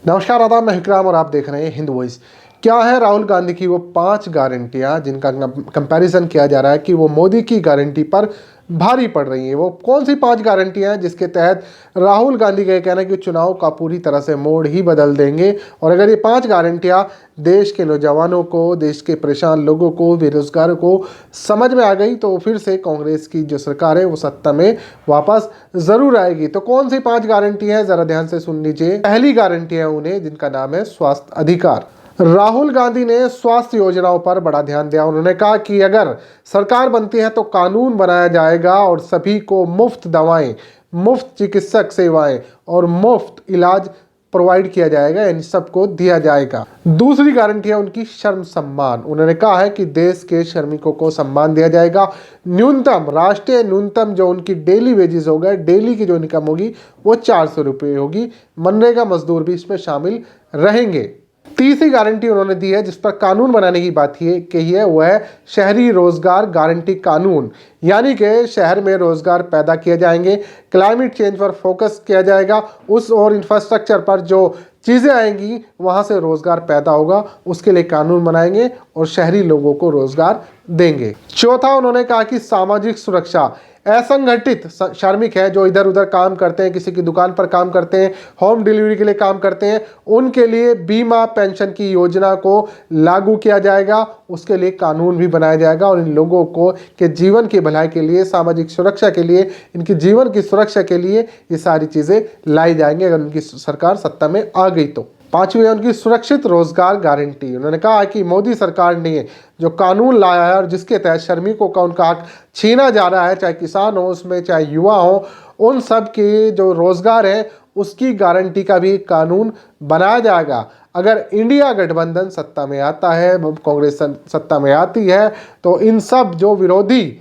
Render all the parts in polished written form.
नमस्कार, आदाब, मैं विक्राम और आप देख रहे हैं हिंद वॉइस। क्या है राहुल गांधी की वो 5 गारंटियां जिनका कंपैरिजन किया जा रहा है कि वो मोदी की गारंटी पर भारी पड़ रही हैं। वो कौन सी 5 गारंटियां हैं जिसके तहत राहुल गांधी का कहना है कि चुनाव का पूरी तरह से मोड़ ही बदल देंगे। और अगर ये 5 गारंटियां देश के नौजवानों को, देश के परेशान लोगों को, बेरोजगारों को समझ में आ गई तो फिर से कांग्रेस की जो सरकार है वो सत्ता में वापस जरूर आएगी। तो कौन सी 5 गारंटी है, जरा ध्यान से सुन लीजिए। पहली गारंटी है उन्हें जिनका नाम है स्वास्थ्य अधिकार। राहुल गांधी ने स्वास्थ्य योजनाओं पर बड़ा ध्यान दिया। उन्होंने कहा कि अगर सरकार बनती है तो कानून बनाया जाएगा और सभी को मुफ्त दवाएं, मुफ्त चिकित्सक सेवाएं और मुफ्त इलाज प्रोवाइड किया जाएगा, इन सबको दिया जाएगा। दूसरी गारंटी है उनकी श्रम सम्मान। उन्होंने कहा है कि देश के श्रमिकों को सम्मान दिया जाएगा। न्यूनतम, राष्ट्रीय न्यूनतम जो उनकी डेली वेजेस होगा, डेली की जो इनकम होगी वो 400 रुपये होगी। मनरेगा मजदूर भी इसमें शामिल रहेंगे। तीसरी गारंटी उन्होंने दी है जिस पर कानून बनाने की बात कही है, वो है शहरी रोजगार गारंटी कानून। यानी कि शहर में रोजगार पैदा किए जाएंगे, क्लाइमेट चेंज पर फोकस किया जाएगा, उस और इंफ्रास्ट्रक्चर पर जो चीज़ें आएंगी वहाँ से रोजगार पैदा होगा, उसके लिए कानून बनाएंगे और शहरी लोगों को रोजगार देंगे। चौथा, उन्होंने कहा कि सामाजिक सुरक्षा। असंगठित श्रमिक है जो इधर उधर काम करते हैं, किसी की दुकान पर काम करते हैं, होम डिलीवरी के लिए काम करते हैं, उनके लिए बीमा पेंशन की योजना को लागू किया जाएगा, उसके लिए कानून भी बनाया जाएगा और इन लोगों को के जीवन की भलाई के लिए, सामाजिक सुरक्षा के लिए, इनके जीवन की सुरक्षा के लिए ये सारी चीज़ें लाई जाएंगी अगर उनकी सरकार सत्ता में आ गई तो। पांचवी है उनकी सुरक्षित रोजगार गारंटी। उन्होंने कहा कि मोदी सरकार ने जो कानून लाया है और जिसके तहत श्रमिकों का उनका हक छीना जा रहा है, चाहे किसान हो उसमें, चाहे युवा हो, उन सब के जो रोजगार है उसकी गारंटी का भी कानून बनाया जाएगा। अगर इंडिया गठबंधन सत्ता में आता है, कांग्रेस सत्ता में आती है, तो इन सब जो विरोधी,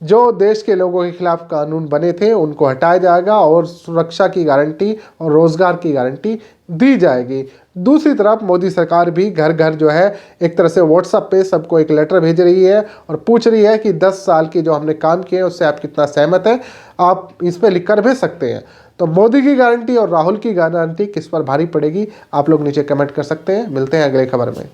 जो देश के लोगों के खिलाफ कानून बने थे उनको हटाया जाएगा और सुरक्षा की गारंटी और रोजगार की गारंटी दी जाएगी। दूसरी तरफ मोदी सरकार भी घर घर जो है एक तरह से व्हाट्सएप पे सबको एक लेटर भेज रही है और पूछ रही है कि 10 साल की जो हमने काम किए हैं उससे आप कितना सहमत हैं, आप इस पर लिख कर भेज सकते हैं। तो मोदी की गारंटी और राहुल की गारंटी किस पर भारी पड़ेगी, आप लोग नीचे कमेंट कर सकते हैं। मिलते हैं अगले खबर में।